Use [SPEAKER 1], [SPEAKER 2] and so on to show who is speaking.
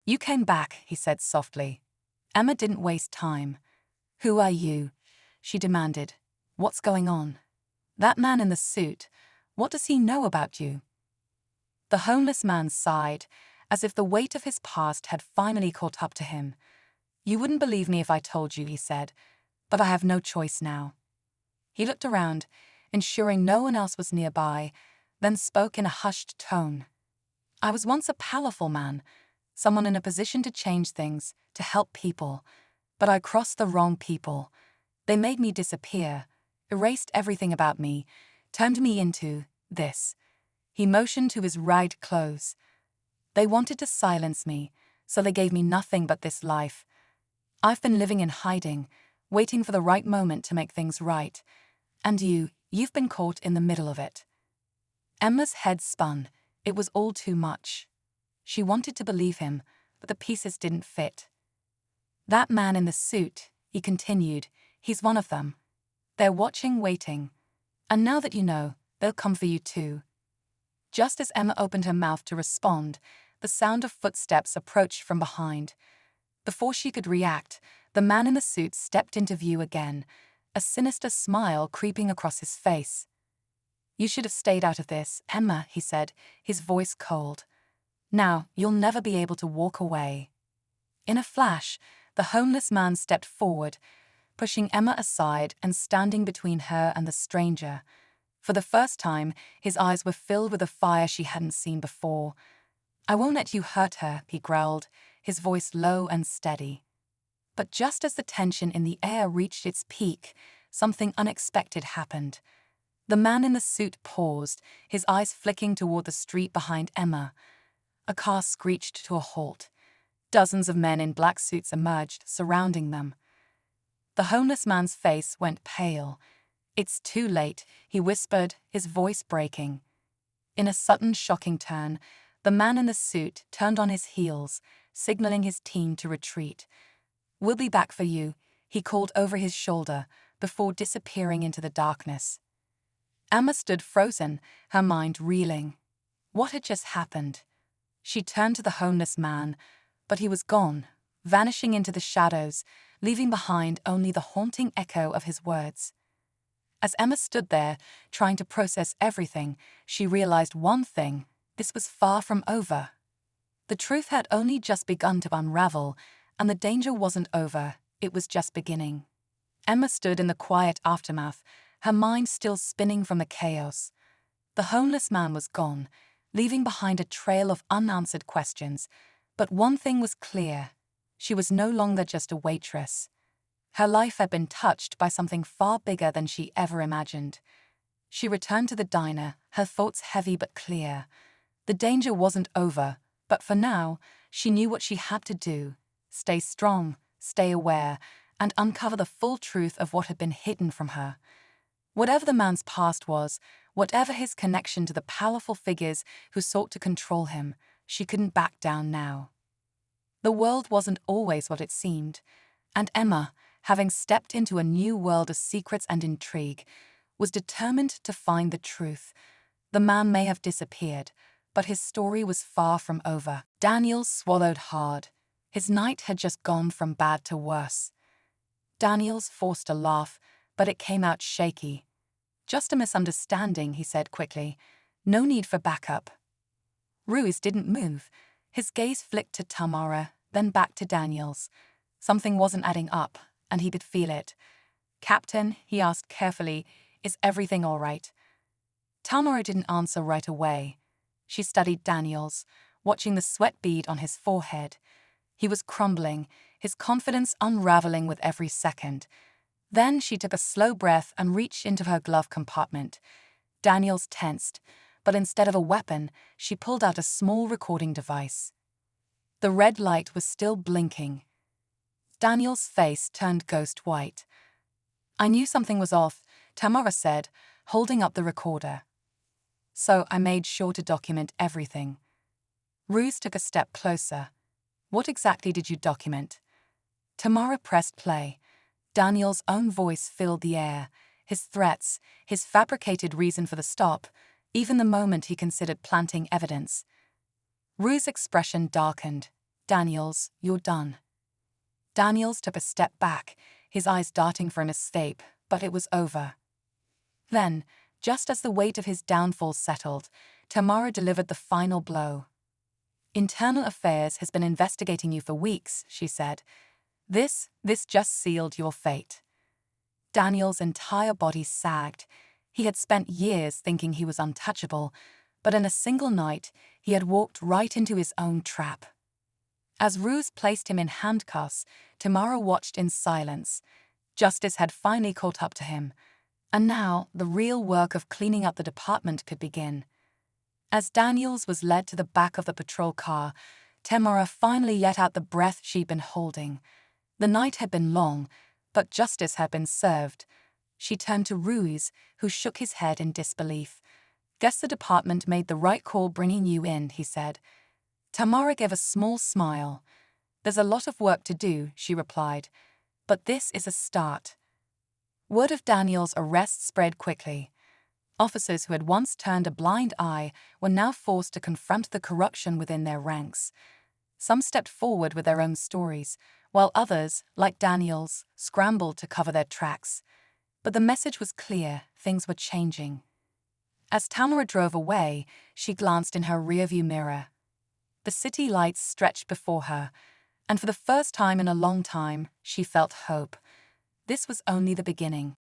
[SPEAKER 1] "You came back," he said softly. Emma didn't waste time. "Who are you?" she demanded. "What's going on? That man in the suit, what does he know about you?" The homeless man sighed, as if the weight of his past had finally caught up to him. "You wouldn't believe me if I told you," he said, "but I have no choice now." He looked around, ensuring no one else was nearby, then spoke in a hushed tone. "I was once a powerful man, someone in a position to change things, to help people. But I crossed the wrong people. They made me disappear, erased everything about me, turned me into this." He motioned to his ragged clothes. "They wanted to silence me, so they gave me nothing but this life. I've been living in hiding, waiting for the right moment to make things right. And you've been caught in the middle of it." Emma's head spun. It was all too much. She wanted to believe him, but the pieces didn't fit. "That man in the suit," he continued, "he's one of them. They're watching, waiting. And now that you know, they'll come for you too." Just as Emma opened her mouth to respond, the sound of footsteps approached from behind. Before she could react, the man in the suit stepped into view again, a sinister smile creeping across his face. "You should have stayed out of this, Emma," he said, his voice cold. "Now, you'll never be able to walk away." In a flash, the homeless man stepped forward, pushing Emma aside and standing between her and the stranger. For the first time, his eyes were filled with a fire she hadn't seen before. "I won't let you hurt her," he growled, his voice low and steady. But just as the tension in the air reached its peak, something unexpected happened. The man in the suit paused, his eyes flicking toward the street behind Emma. A car screeched to a halt. Dozens of men in black suits emerged, surrounding them. The homeless man's face went pale. "It's too late," he whispered, his voice breaking. In a sudden, shocking turn, the man in the suit turned on his heels, signaling his team to retreat. "We'll be back for you," he called over his shoulder, before disappearing into the darkness. Emma stood frozen, her mind reeling. What had just happened? She turned to the homeless man, but he was gone, vanishing into the shadows, leaving behind only the haunting echo of his words. As Emma stood there, trying to process everything, she realized one thing: this was far from over. The truth had only just begun to unravel, and the danger wasn't over, it was just beginning. Emma stood in the quiet aftermath, her mind still spinning from the chaos. The homeless man was gone, leaving behind a trail of unanswered questions. But one thing was clear: she was no longer just a waitress. Her life had been touched by something far bigger than she ever imagined. She returned to the diner, her thoughts heavy but clear. The danger wasn't over, but for now, she knew what she had to do: stay strong, stay aware, and uncover the full truth of what had been hidden from her. Whatever the man's past was, whatever his connection to the powerful figures who sought to control him, she couldn't back down now. The world wasn't always what it seemed, and Emma, having stepped into a new world of secrets and intrigue, was determined to find the truth. The man may have disappeared, but his story was far from over. Daniel swallowed hard. His night had just gone from bad to worse. Daniels forced a laugh, but it came out shaky. "Just a misunderstanding," he said quickly. "No need for backup." Ruiz didn't move. His gaze flicked to Tamara, then back to Daniels. Something wasn't adding up, and he could feel it. "Captain," he asked carefully, "is everything all right?" Tamara didn't answer right away. She studied Daniels, watching the sweat bead on his forehead. He was crumbling, his confidence unraveling with every second. Then she took a slow breath and reached into her glove compartment. Daniels tensed, but instead of a weapon, she pulled out a small recording device. The red light was still blinking. Daniel's face turned ghost white. "I knew something was off," Tamara said, holding up the recorder. "So I made sure to document everything." Ruiz took a step closer. "What exactly did you document?" Tamara pressed play. Daniel's own voice filled the air, his threats, his fabricated reason for the stop, even the moment he considered planting evidence. Ruiz's expression darkened. Daniels, you're done. Daniels took a step back, his eyes darting for an escape, but it was over. Then, just as the weight of his downfall settled, Tamara delivered the final blow. Internal Affairs has been investigating you for weeks, she said. This just sealed your fate. Daniel's entire body sagged. He had spent years thinking he was untouchable, but in a single night, he had walked right into his own trap. As Ruse placed him in handcuffs, Tamara watched in silence. Justice had finally caught up to him, and now the real work of cleaning up the department could begin. As Daniels was led to the back of the patrol car, Tamara finally let out the breath she'd been holding. The night had been long, but justice had been served. She turned to Ruiz, who shook his head in disbelief. Guess the department made the right call bringing you in, he said. Tamara gave a small smile. There's a lot of work to do, she replied, but this is a start. Word of Daniel's arrest spread quickly. Officers who had once turned a blind eye were now forced to confront the corruption within their ranks. Some stepped forward with their own stories, while others, like Daniel's, scrambled to cover their tracks. But the message was clear, things were changing. As Tamara drove away, she glanced in her rearview mirror. The city lights stretched before her, and for the first time in a long time, she felt hope. This was only the beginning.